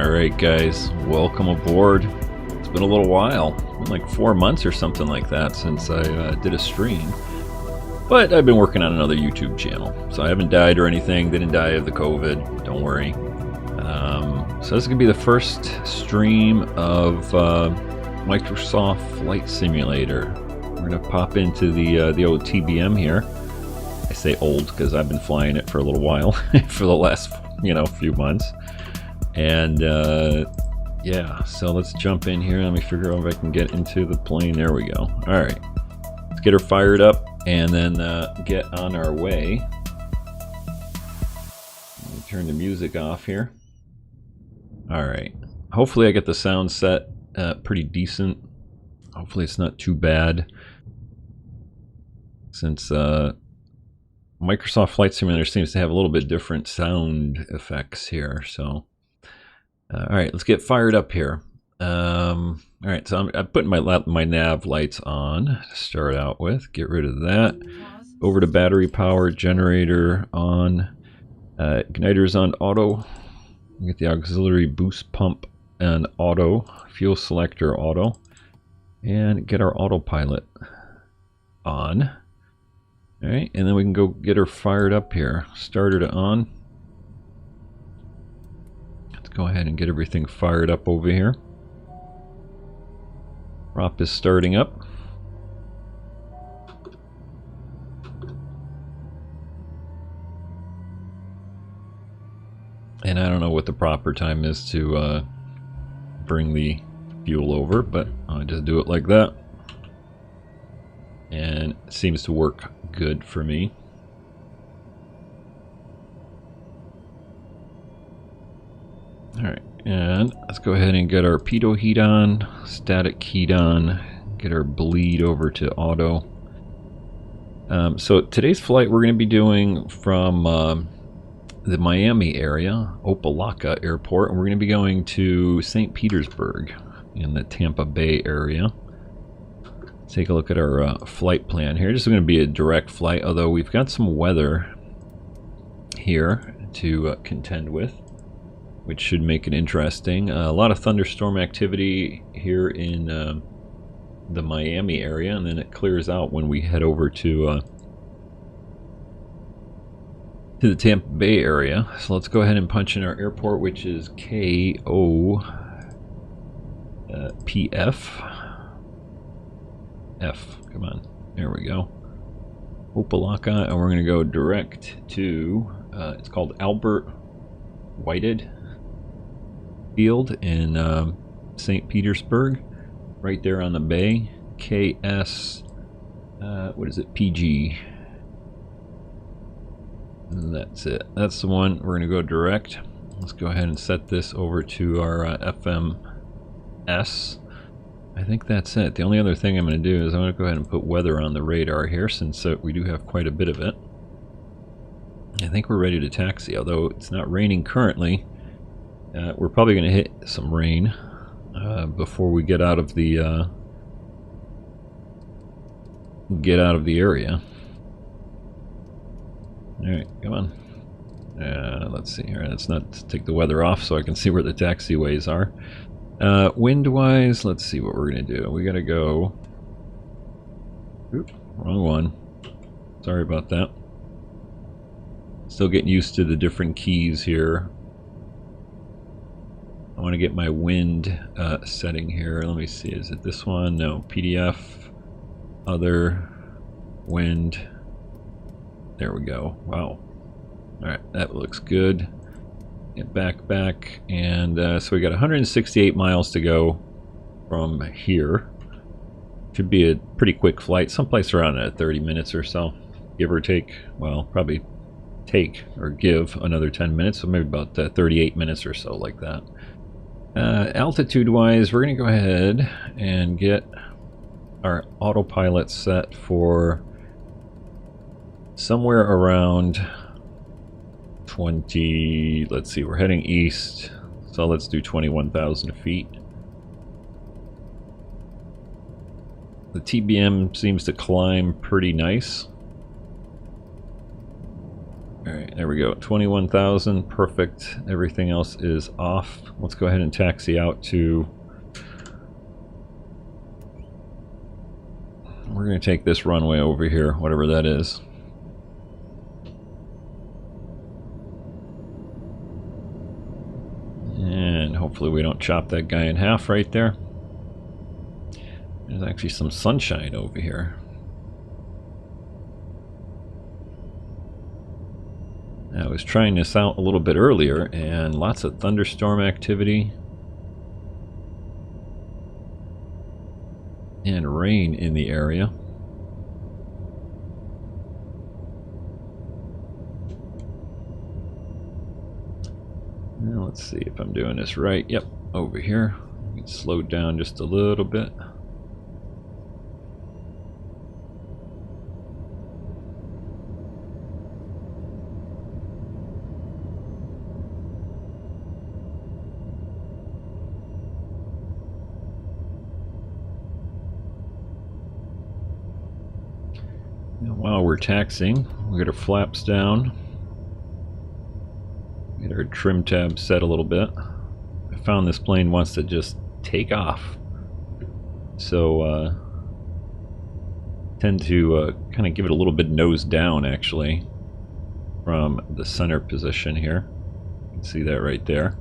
Alright guys, welcome aboard. It's been a little while, it's been like 4 months or something like that since I did a stream. But I've been working on another YouTube channel, so I haven't died or anything, didn't die of the COVID, don't worry. So this is going to be the first stream of Microsoft Flight Simulator. We're going to pop into the old TBM here. I say old because I've been flying it for a little while, for the last few months. And yeah, so let's jump in here. Let me figure out if I can get into the plane. There we go. All right, let's get her fired up and then get on our way. Let me turn the music off here. All right, hopefully I get the sound set pretty decent. Hopefully it's not too bad, since Microsoft Flight Simulator seems to have a little bit different sound effects here. So all right, let's get fired up here. All right, so I'm putting my nav lights on to start out with. Get rid of that. Over to battery power, generator on, igniters on auto. Get the auxiliary boost pump and auto, fuel selector auto, and get our autopilot on. All right, and then we can go get her fired up here. Starter to on. Let's go ahead and get everything fired up over here. Prop is starting up. And I don't know what the proper time is to bring the fuel over, but I'll just do it like that. And it seems to work good for me. Alright, and let's go ahead and get our pitot heat on, static heat on, get our bleed over to auto. So today's flight we're going to be doing from the Miami area, Opa-locka Airport, and we're going to be going to St. Petersburg in the Tampa Bay area. Take a look at our flight plan here. This is going to be a direct flight, although we've got some weather here to contend with, which should make it interesting. A lot of thunderstorm activity here in the Miami area, and then it clears out when we head over to the Tampa Bay area. So let's go ahead and punch in our airport, which is KOPF. Come on, there we go. Opa-locka, and we're going to go direct to, it's called Albert Whited Field in St. Petersburg, right there on the bay. KS, what is it, PG. And that's it. That's the one. We're going to go direct. Let's go ahead and set this over to our FMS. I think that's it. The only other thing I'm going to do is I'm going to go ahead and put weather on the radar here, since we do have quite a bit of it. I think we're ready to taxi, although it's not raining currently. We're probably going to hit some rain before we get out of the area. Alright, come on. Let's see here. Let's not take the weather off so I can see where the taxiways are. Wind-wise, let's see what we're going to do. We got to go... Oop, wrong one. Sorry about that. Still getting used to the different keys here. I want to get my wind setting here. Let me see. Is it this one? No. PDF. Other. Wind. There we go. Wow. Alright, that looks good. Get back, and so we got 168 miles to go from here. Should be a pretty quick flight, someplace around 30 minutes or so, give or take. Well, probably take or give another 10 minutes, so maybe about 38 minutes or so, like that. Altitude-wise, we're going to go ahead and get our autopilot set for somewhere around 20, let's see, we're heading east, so let's do 21,000 feet. The TBM seems to climb pretty nice. Alright, there we go. 21,000. Perfect. Everything else is off. Let's go ahead and taxi out to... We're going to take this runway over here, whatever that is. And hopefully we don't chop that guy in half right there. There's actually some sunshine over here. I was trying this out a little bit earlier, and lots of thunderstorm activity and rain in the area. Now let's see if I'm doing this right. Yep, over here. We can slow down just a little bit. While we're taxiing, we get our flaps down, get our trim tab set a little bit. I found this plane wants to just take off, so tend to kind of give it a little bit nose down actually from the center position here. You can see that right there.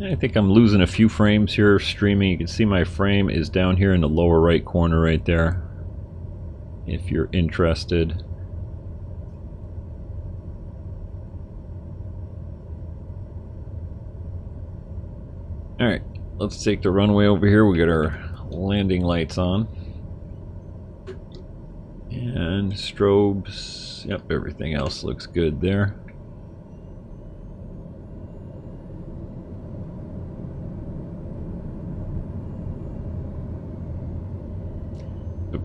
I think I'm losing a few frames here streaming. You can see my frame is down here in the lower right corner right there, if you're interested. Alright, let's take the runway over here. We got our landing lights on. And strobes. Yep, everything else looks good there.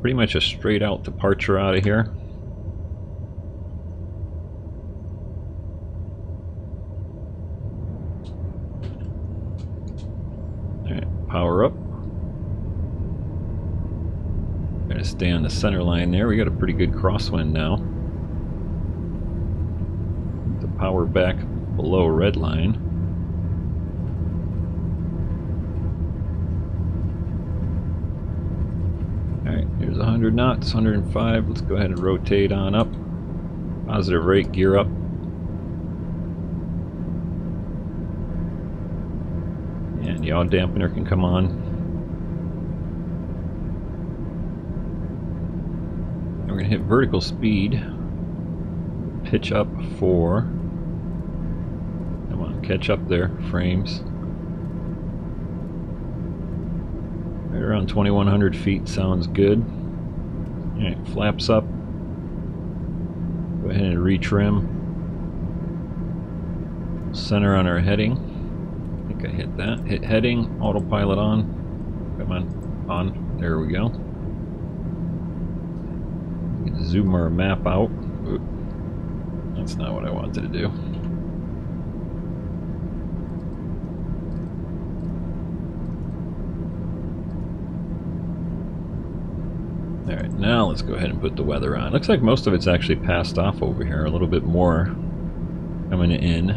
Pretty much a straight out departure out of here. Alright, power up. Gotta stay on the center line there. We got a pretty good crosswind now. The power back below red line. Alright, here's 100 knots, 105. Let's go ahead and rotate on up. Positive rate, gear up. And the yaw dampener can come on. And we're going to hit vertical speed. Pitch up 4. Come on, catch up there, frames. Right around 2,100 feet sounds good. Alright, flaps up. Go ahead and retrim. Center on our heading. I think I hit that. Hit heading, autopilot on. Come on, there we go. Zoom our map out. Oop. That's not what I wanted to do. Alright, now let's go ahead and put the weather on. Looks like most of it's actually passed off over here. A little bit more coming in.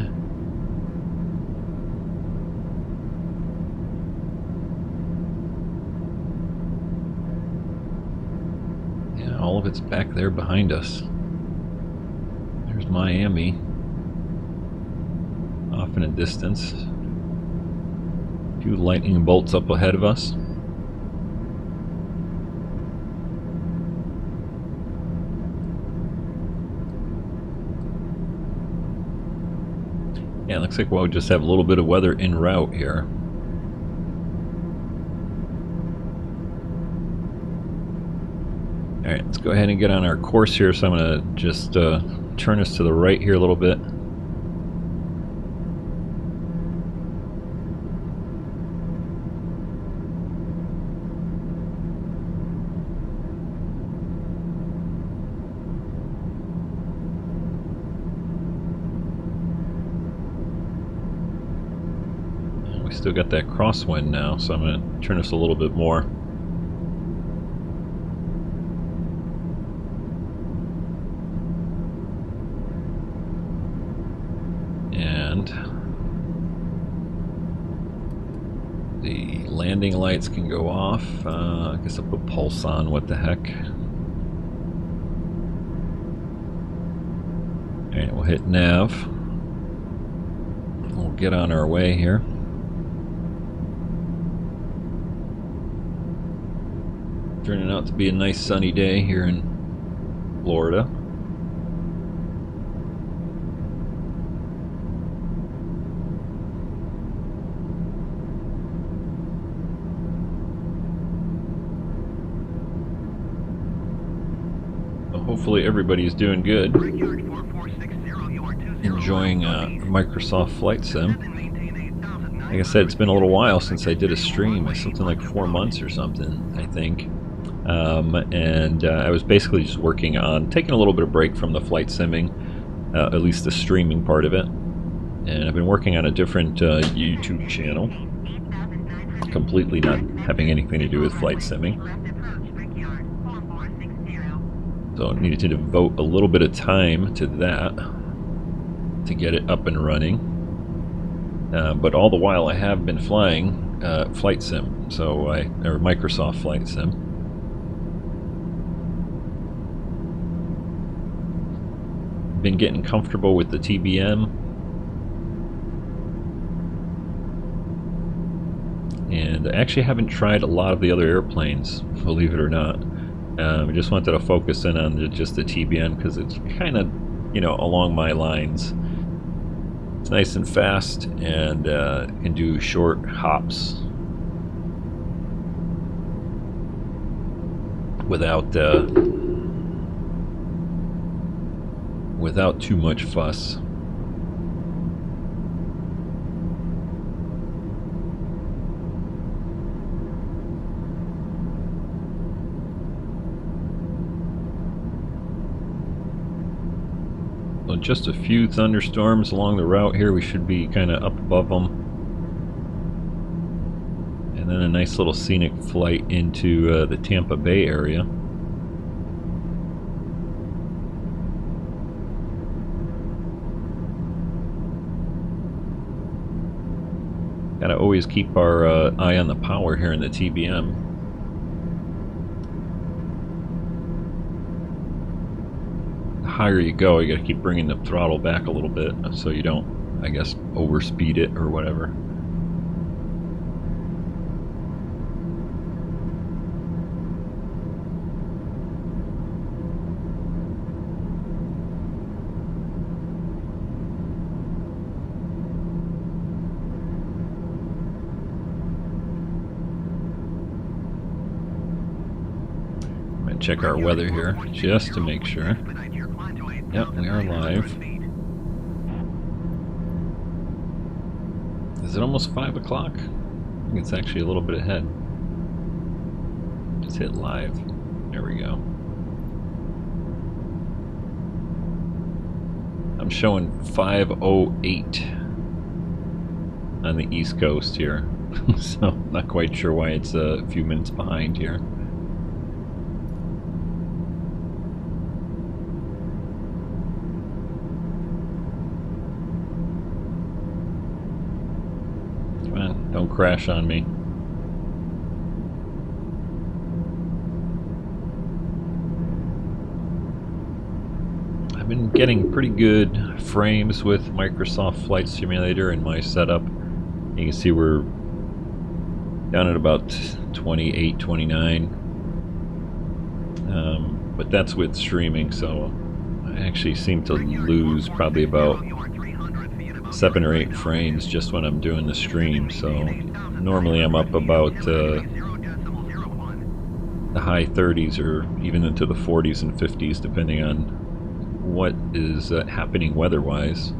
Yeah, all of it's back there behind us. There's Miami. Off in a distance. A few lightning bolts up ahead of us. Yeah, it looks like we'll just have a little bit of weather en route here. Alright, let's go ahead and get on our course here. So I'm going to just turn us to the right here a little bit. still got that crosswind now, so I'm going to turn this a little bit more. And the landing lights can go off. I guess I'll put pulse on, what the heck. Alright, we'll hit nav. We'll get on our way here. Turning out to be a nice sunny day here in Florida. Hopefully everybody's doing good. Enjoying Microsoft Flight Sim. Like I said, it's been a little while since I did a stream. Something like 4 months or something, I think. I was basically just working on taking a little bit of break from the flight simming, at least the streaming part of it. And I've been working on a different YouTube channel, completely not having anything to do with flight simming. So I needed to devote a little bit of time to that to get it up and running. But all the while I have been flying Flight Sim, or Microsoft Flight Sim. Been getting comfortable with the TBM. And I actually haven't tried a lot of the other airplanes, believe it or not. I just wanted to focus in on just the TBM because it's kind of, you know, along my lines. It's nice and fast and can do short hops without too much fuss. So just a few thunderstorms along the route here. We should be kind of up above them. And then a nice little scenic flight into the Tampa Bay area. Gotta always keep our eye on the power here in the TBM. Higher you go, you got to keep bringing the throttle back a little bit so you don't, I guess, overspeed it or whatever. I'm going to check our weather here just to make sure. Yep, we are live. Is it almost 5 o'clock? I think it's actually a little bit ahead. Just hit live. There we go. I'm showing 5:08 on the East Coast here. So, not quite sure why it's a few minutes behind here. Don't crash on me. I've been getting pretty good frames with Microsoft Flight Simulator in my setup. You can see we're down at about 28, 29. But that's with streaming, so I actually seem to lose probably about 7 or 8 frames just when I'm doing the stream. So normally I'm up about the high 30s or even into the 40s and 50s depending on what is happening weather-wise.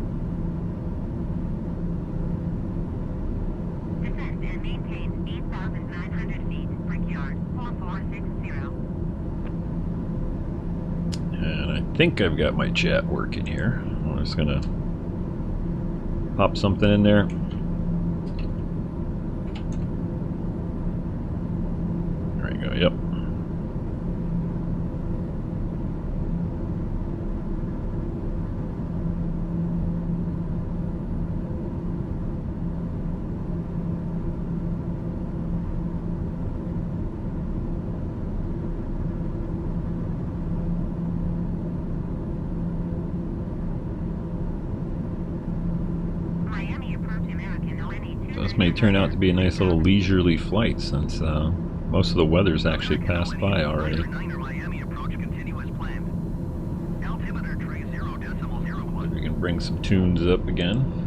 And I think I've got my chat working here. I'm just gonna pop something in there. we go, yep. This may turn out to be a nice little leisurely flight since most of the weather's actually passed by already. We can bring some tunes up again.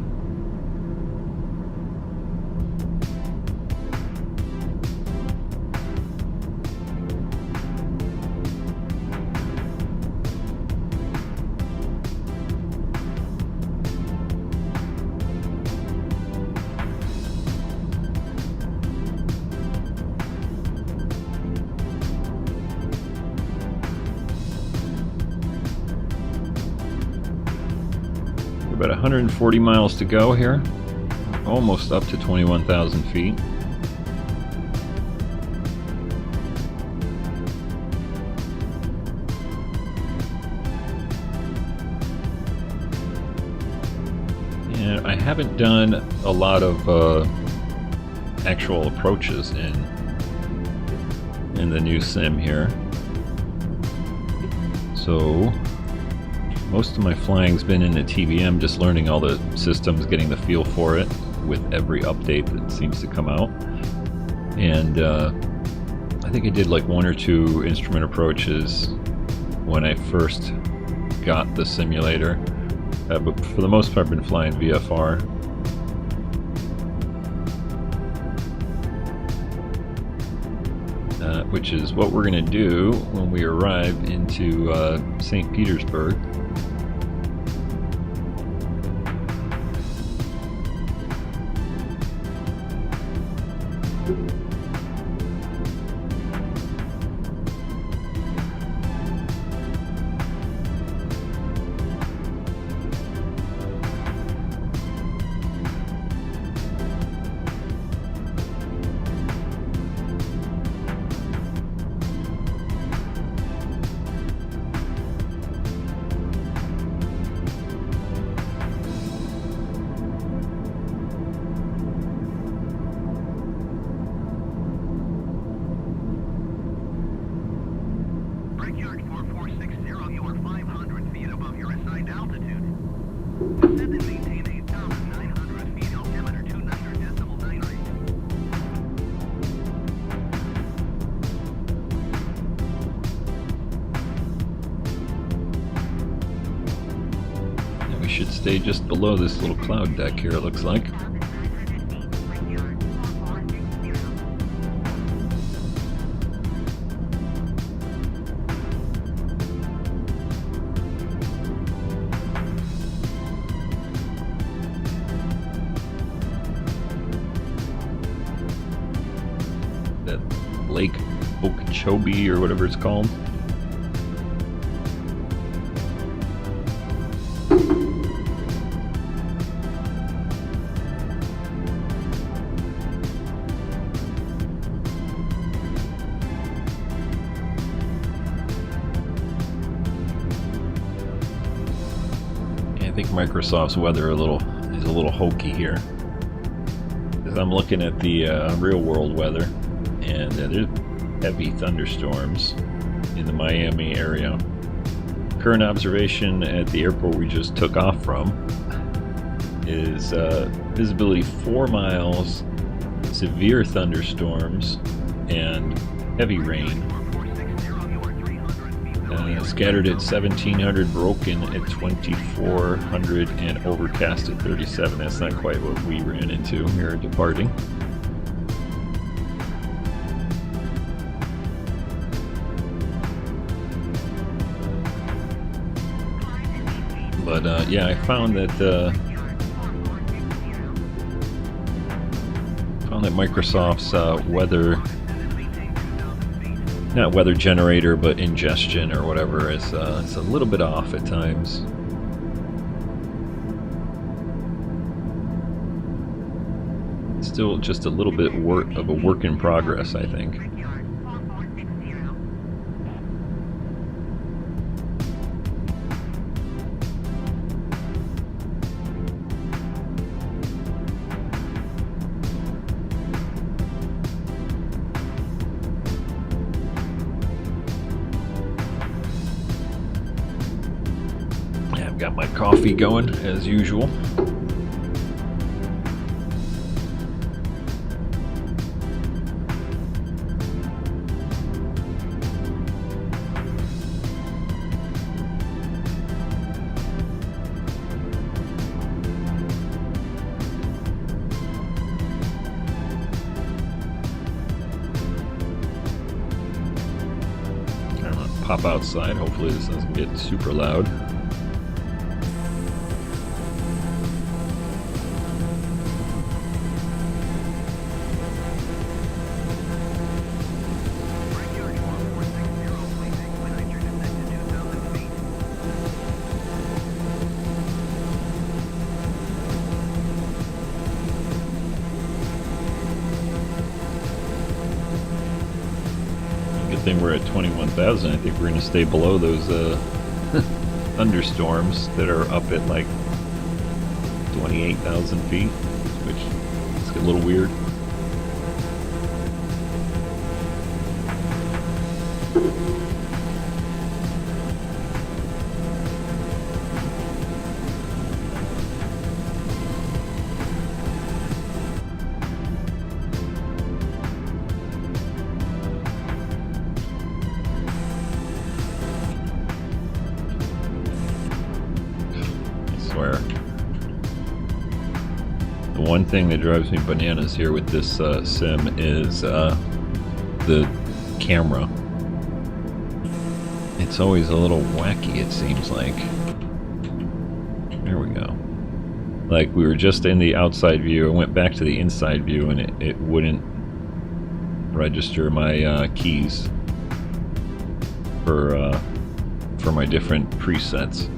About 140 miles to go here, almost up to 21,000 feet. And I haven't done a lot of actual approaches in the new sim here, so most of my flying's been in the TBM, just learning all the systems, getting the feel for it with every update that seems to come out. And I think I did like 1 or 2 instrument approaches when I first got the simulator, but for the most part I've been flying VFR. Which is what we're going to do when we arrive into St. Petersburg. Should stay just below this little cloud deck here, it looks like. That Lake Okeechobee or whatever it's called. I think Microsoft's weather is a little hokey here. As I'm looking at the real world weather, and there's heavy thunderstorms in the Miami area. Current observation at the airport we just took off from is visibility 4 miles, severe thunderstorms, and heavy rain. Scattered at 1700, broken at 2400, and overcast at 37. That's not quite what we ran into here departing. But yeah, I found that Microsoft's not weather generator, but ingestion or whatever, it's a little bit off at times. Still just a little bit of a work in progress, I think. Got my coffee going as usual. Pop outside. Hopefully this doesn't get super loud. Thing we're at 21,000. I think we're going to stay below those thunderstorms that are up at like 28,000 feet, which is a little weird. The one thing that drives me bananas here with this sim is the camera. It's always a little wacky, it seems like. There we go. Like we were just in the outside view, I went back to the inside view and it wouldn't register my keys for my different presets.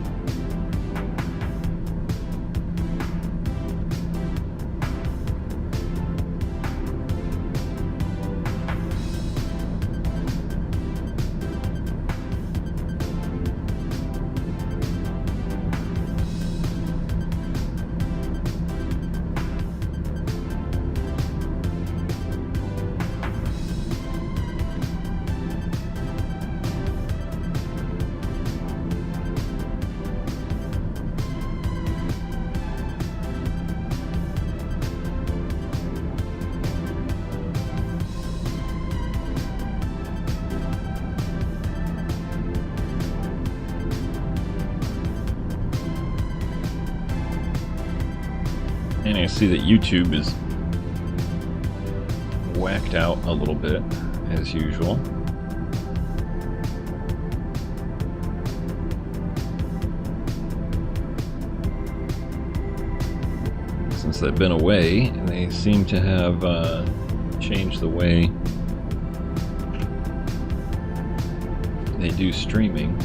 And I see that YouTube is whacked out a little bit, as usual. Since I've been away, they seem to have changed the way they do streaming.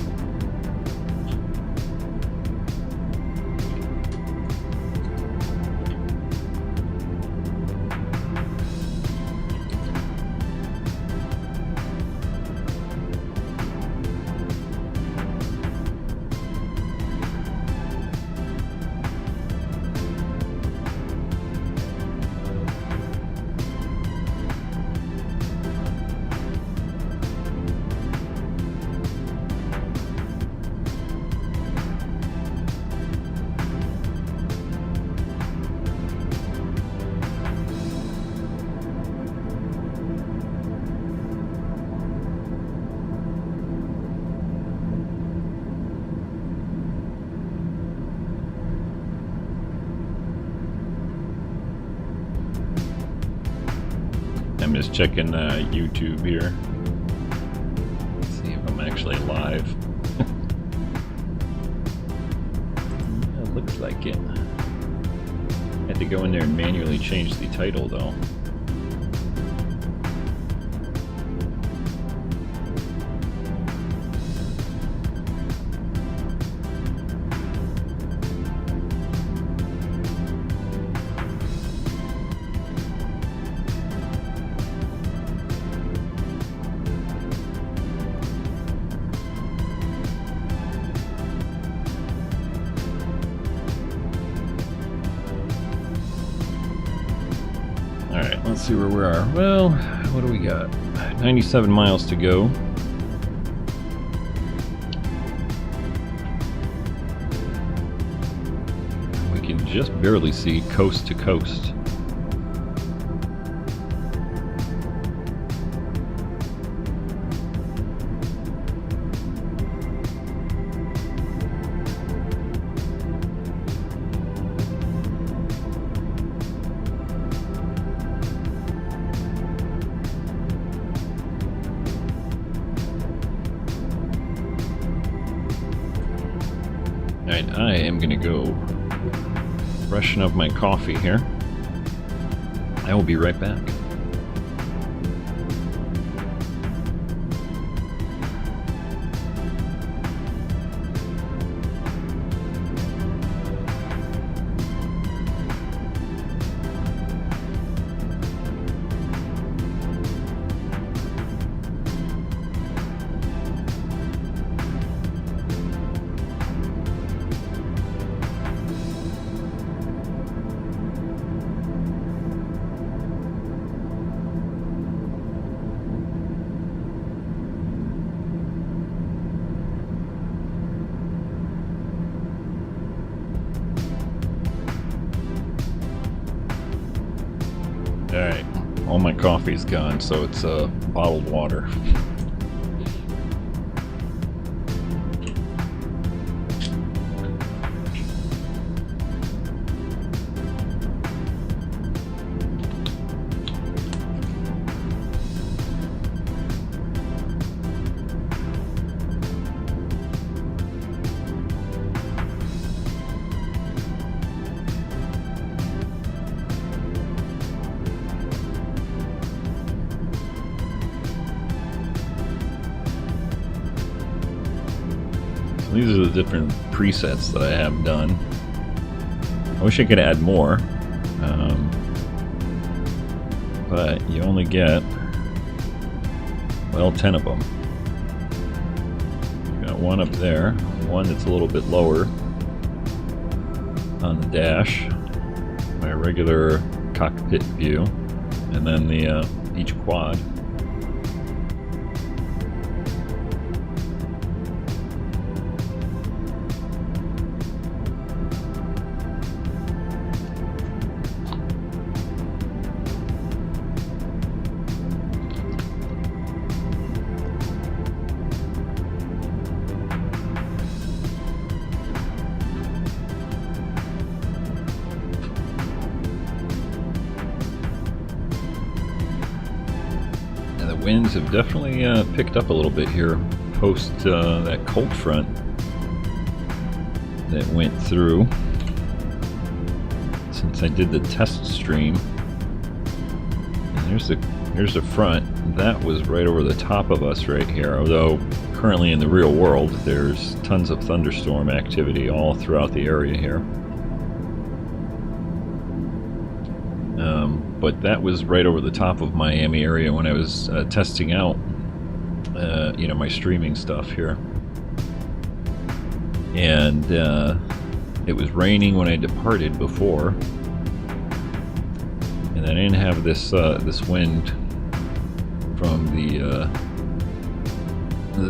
I'm just checking YouTube here. Let's see if I'm actually live. It looks like it. I had to go in there and manually change the title though. Alright, let's see where we are. Well, what do we got? 97 miles to go. just barely see coast to coast. Alright, I am going to go freshen up my coffee here. I will be right back. Alright, all my coffee's gone, so it's bottled water. These are the different presets that I have done. I wish I could add more, but you only get, well, 10 of them. Got one up there, one that's a little bit lower on the dash, my regular cockpit view, and then the each quad. Winds have definitely picked up a little bit here post that cold front that went through since I did the test stream. And here's the front. That was right over the top of us right here, although currently in the real world there's tons of thunderstorm activity all throughout the area here. But that was right over the top of Miami area when I was testing out, my streaming stuff here. And it was raining when I departed before, and I didn't have this wind from the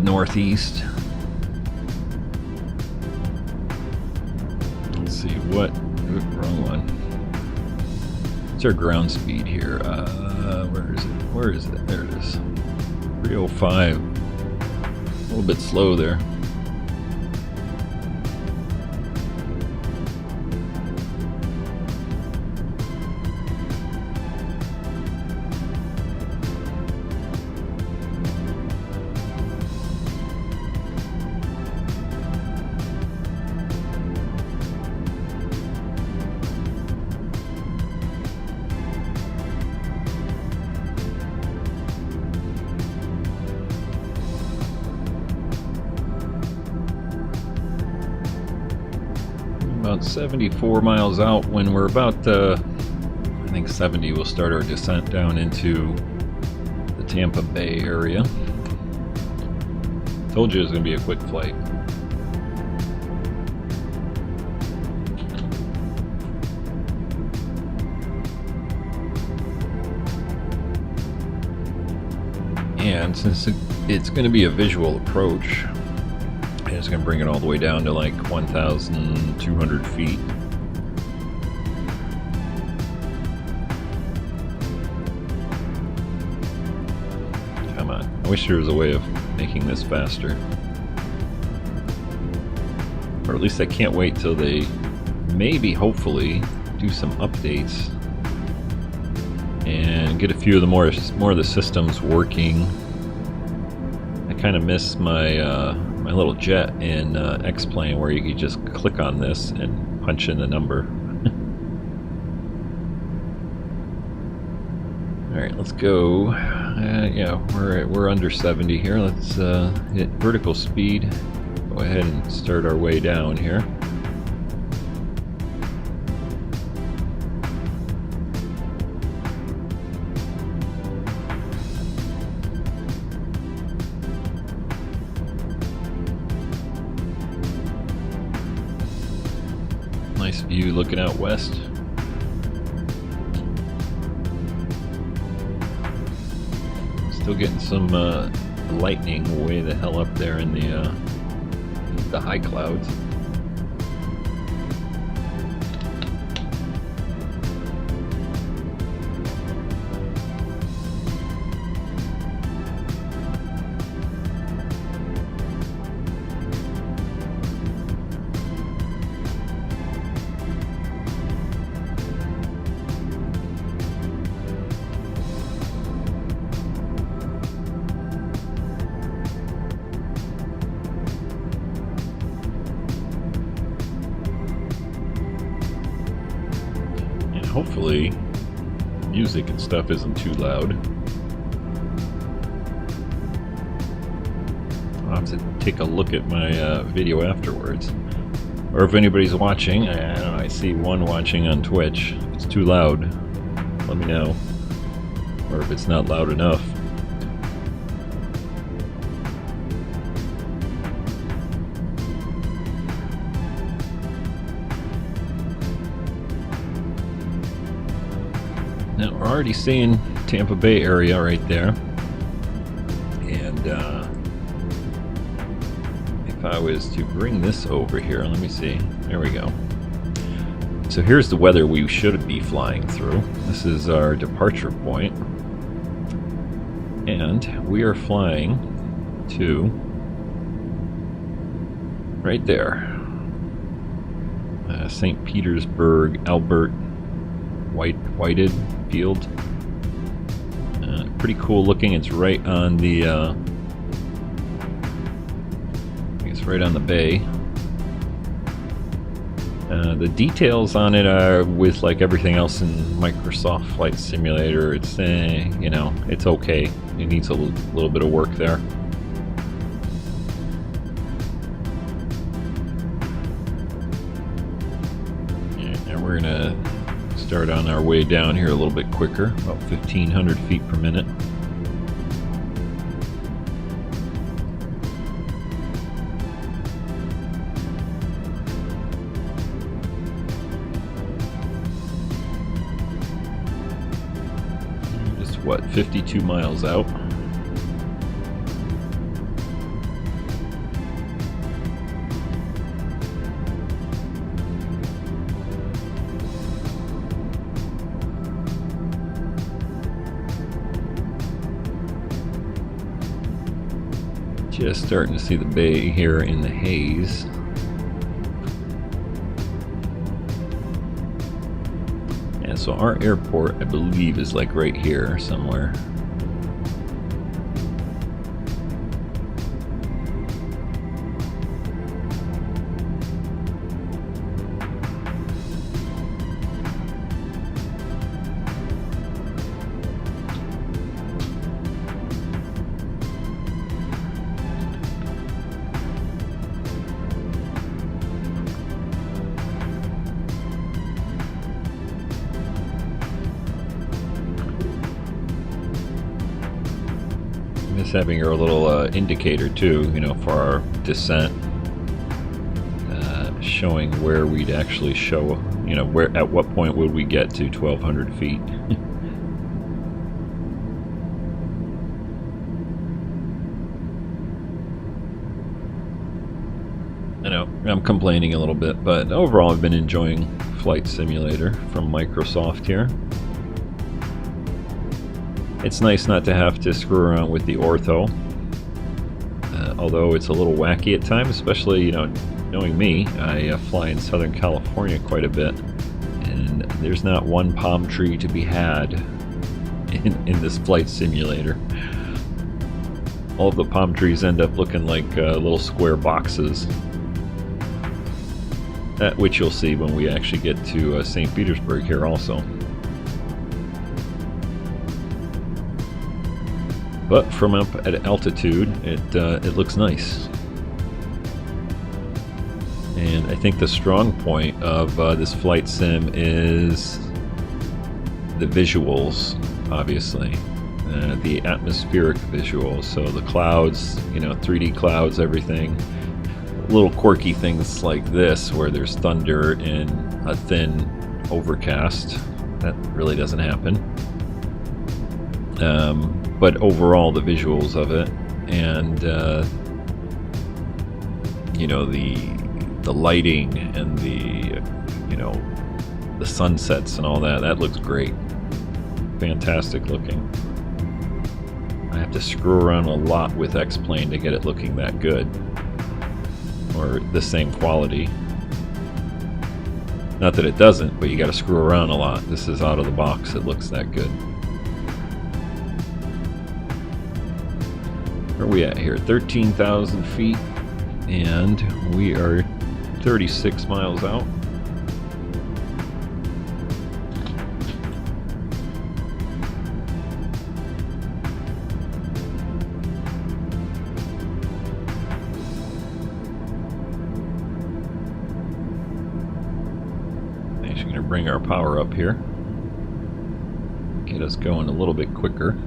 northeast. Let's see wrong one. What's our ground speed here? Where is it? Where is it? There it is. 305. A little bit slow there. About 74 miles out. When we're about I think 70, we'll start our descent down into the Tampa Bay area. Told you it was going to be a quick flight. And since it's going to be a visual approach, it's going to bring it all the way down to like 1,200 feet. Come on. I wish there was a way of making this faster. Or at least I can't wait till they maybe, hopefully, do some updates and get a few of the more of the systems working. I kind of miss my my little jet in X-Plane where you could just click on this and punch in the number. All right, let's go. Yeah, we're under 70 here. Let's hit vertical speed. Go ahead and start our way down here. Nice view looking out west. Still getting some lightning way the hell up there in the high clouds. Hopefully music and stuff isn't too loud. I'll have to take a look at my video afterwards. Or if anybody's watching, I don't know, I see one watching on Twitch. If it's too loud, let me know. Or if it's not loud enough. Now we're already seeing Tampa Bay area right there, and if I was to bring this over here, let me see, there we go. So here's the weather we should be flying through. This is our departure point, and we are flying to right there, St. Petersburg, Albert Whited Field. Pretty cool looking. It's right on the it's right on the bay. The details on it are with like everything else in Microsoft Flight Simulator. It's you know, it's okay. It needs a little bit of work there. And we're gonna start on our way down here a little bit quicker, about 1,500 feet per minute. Just what, 52 miles out? Just starting to see the bay here in the haze. And so our airport, I believe, is like right here somewhere. Just having our little indicator too, you know, for our descent, showing where we'd actually show, you know, where at what point would we get to 1,200 feet. I know I'm complaining a little bit, but overall I've been enjoying Flight Simulator from Microsoft here. It's nice not to have to screw around with the ortho, although it's a little wacky at times, especially, you know, knowing me, I fly in Southern California quite a bit, and there's not one palm tree to be had in this flight simulator. All of the palm trees end up looking like little square boxes, which you'll see when we actually get to St. Petersburg here also. But from up at altitude, it looks nice. And I think the strong point of this flight sim is the visuals, obviously. The atmospheric visuals, so the clouds, you know, 3D clouds, everything. Little quirky things like this, where there's thunder in a thin overcast. That really doesn't happen. But overall, the visuals of it, and you know, the lighting and the, you know, the sunsets and all that, that looks great. Fantastic looking. I have to screw around a lot with X-Plane to get it looking that good, or the same quality. Not that it doesn't, but you got to screw around a lot. This is out of the box, it looks that good. Where are we at here? 13,000 feet, and we are 36 miles out. Actually, going to bring our power up here, get us going a little bit quicker.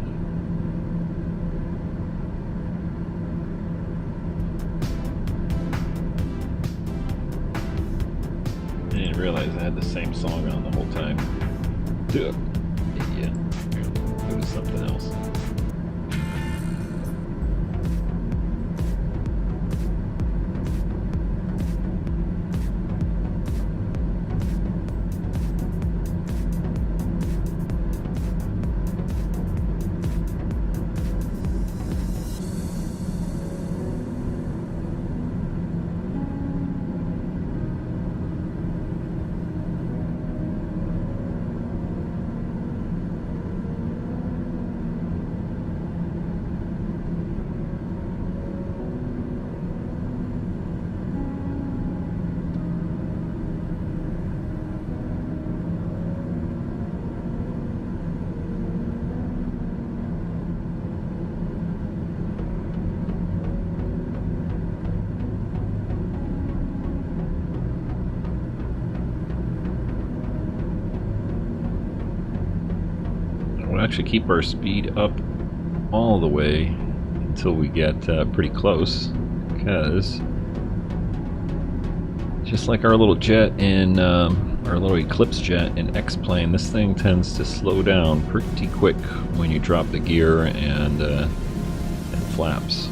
I didn't realize I had the same song on the whole time. Duh. Yeah. Go to something else. We'll actually keep our speed up all the way until we get pretty close, because just like our little jet in our little Eclipse jet in X-Plane, this thing tends to slow down pretty quick when you drop the gear and flaps.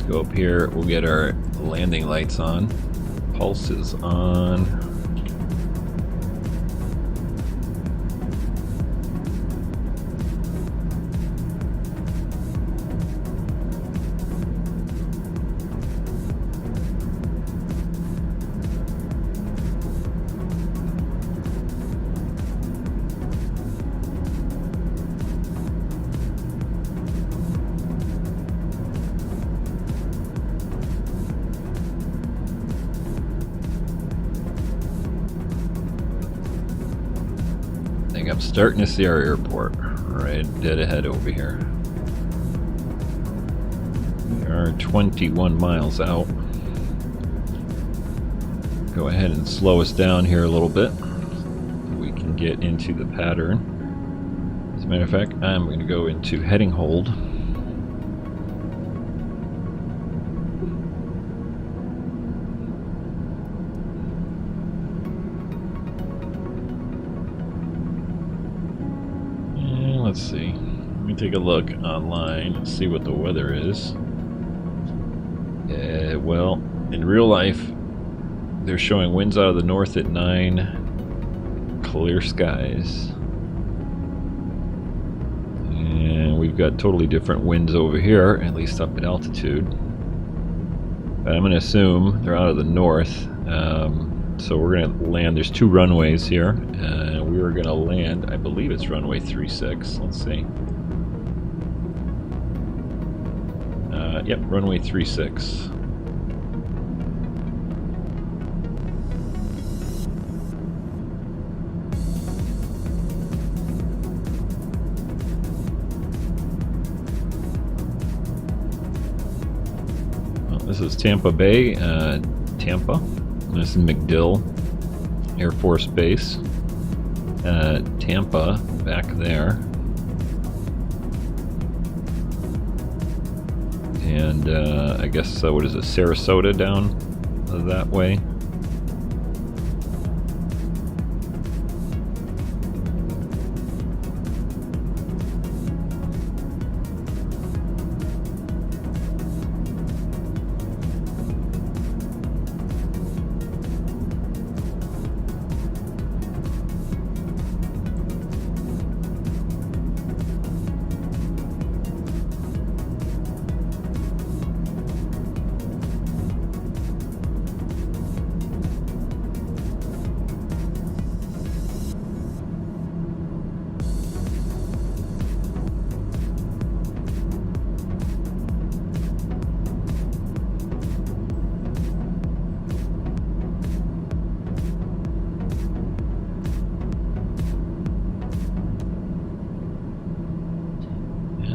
Go up here, we'll get our landing lights on, pulse is on. I'm starting to see our airport right dead ahead over here. We are 21 miles out. Go ahead and slow us down here a little bit so we can get into the pattern. As a matter of fact, I'm going to go into heading hold. Let's see. Let me take a look online and see what the weather is. Well, in real life, they're showing winds out of the north at 9, clear skies. And we've got totally different winds over here, at least up at altitude. But I'm going to assume they're out of the north. So we're going to land. There's 2 runways here. And we are going to land, I believe it's runway 36. Let's see. Yep, runway 36. This is Tampa Bay, Tampa. This is MacDill Air Force Base. Tampa, back there. And I guess, what is it, Sarasota down that way?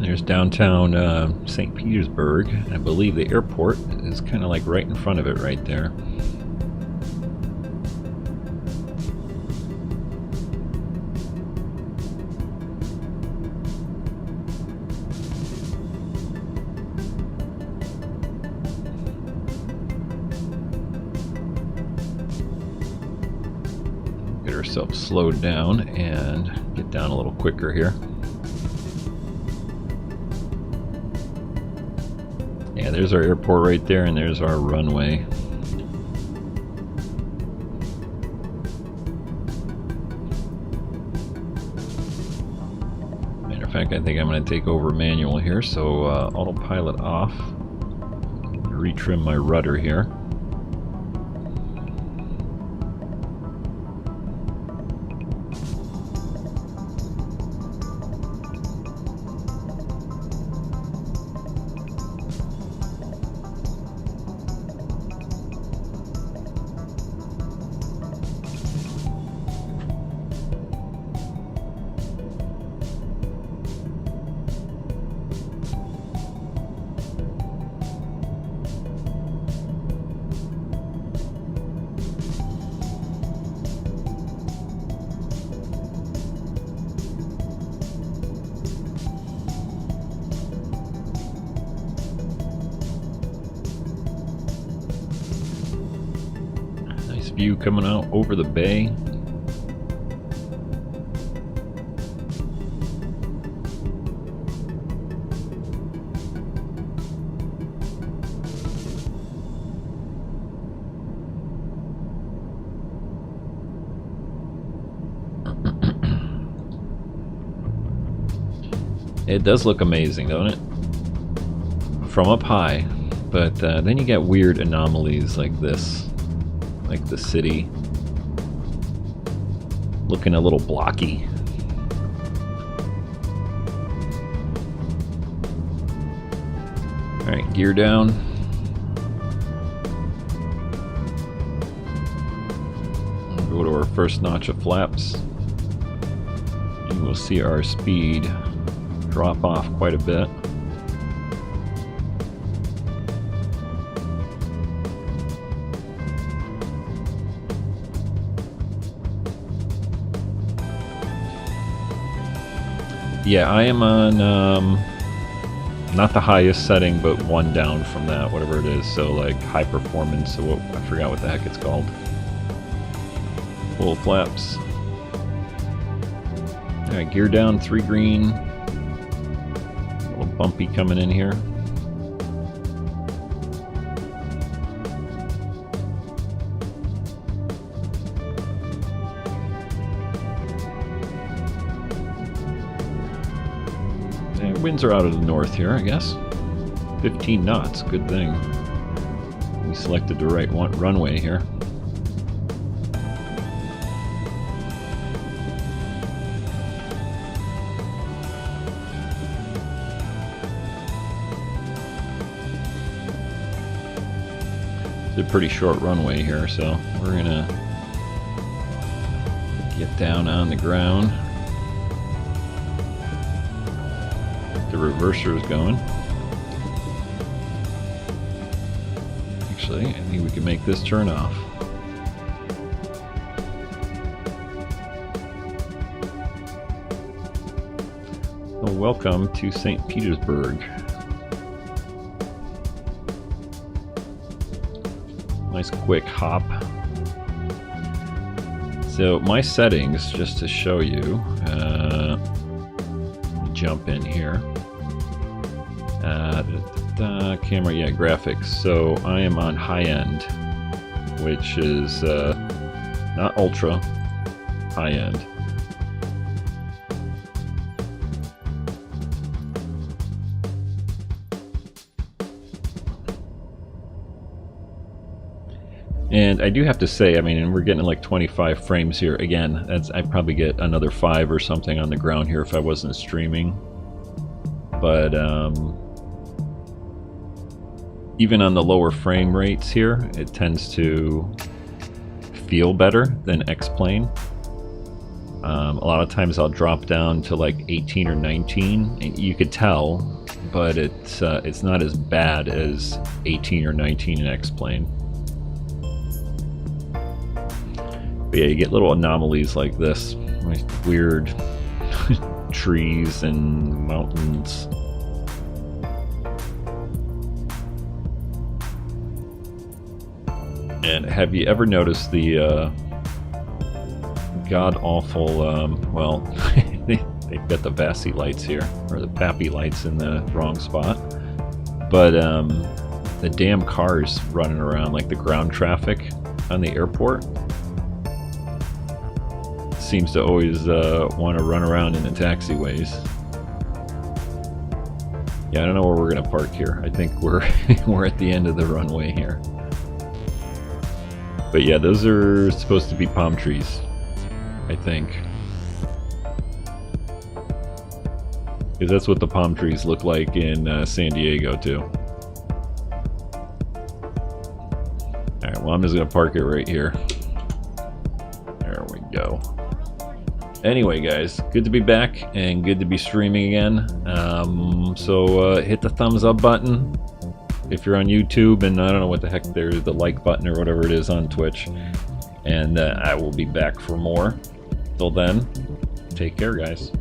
There's downtown St. Petersburg. I believe the airport is kind of like right in front of it right there. Get ourselves slowed down and get down a little quicker here. Yeah, there's our airport right there, and there's our runway. Matter of fact, I think I'm going to take over manual here, so autopilot off. Retrim my rudder here. View coming out over the bay. It does look amazing, don't it? From up high, but then you get weird anomalies like this. Like the city looking a little blocky. Alright, gear down. We'll go to our first notch of flaps. And we'll see our speed drop off quite a bit. Yeah, I am on, not the highest setting, but one down from that, whatever it is. So like high performance, so I forgot what the heck it's called. Full flaps. Alright, gear down, 3 green. A little bumpy coming in here. winds are out of the north here, I guess. 15 knots, good thing. We selected the right runway here. It's a pretty short runway here, so we're gonna get down on the ground. The reverser is going. Actually, I think we can make this turn off. So welcome to St. Petersburg. Nice quick hop. So my settings, just to show you, jump in here. Camera, yeah, graphics. So I am on high end, which is not ultra, high end. And I do have to say, I mean, and we're getting like 25 frames here. Again, I'd probably get another 5 or something on the ground here if I wasn't streaming. But even on the lower frame rates here, it tends to feel better than X-Plane. A lot of times I'll drop down to like 18 or 19, and you could tell, but it's not as bad as 18 or 19 in X-Plane. But yeah, you get little anomalies like this, like weird trees and mountains. And have you ever noticed the god-awful, well, they've got the Vassy lights here, or the Pappy lights in the wrong spot, but the damn cars running around, like the ground traffic on the airport, seems to always want to run around in the taxiways. Yeah, I don't know where we're gonna park here. I think we're at the end of the runway here. But yeah, those are supposed to be palm trees, I think. Because that's what the palm trees look like in San Diego too. Alright, well I'm just gonna park it right here. There we go. Anyway guys, good to be back and good to be streaming again. So hit the thumbs up button if you're on YouTube, and I don't know what the heck there's the like button or whatever it is on Twitch. And I will be back for more. Till then, take care guys.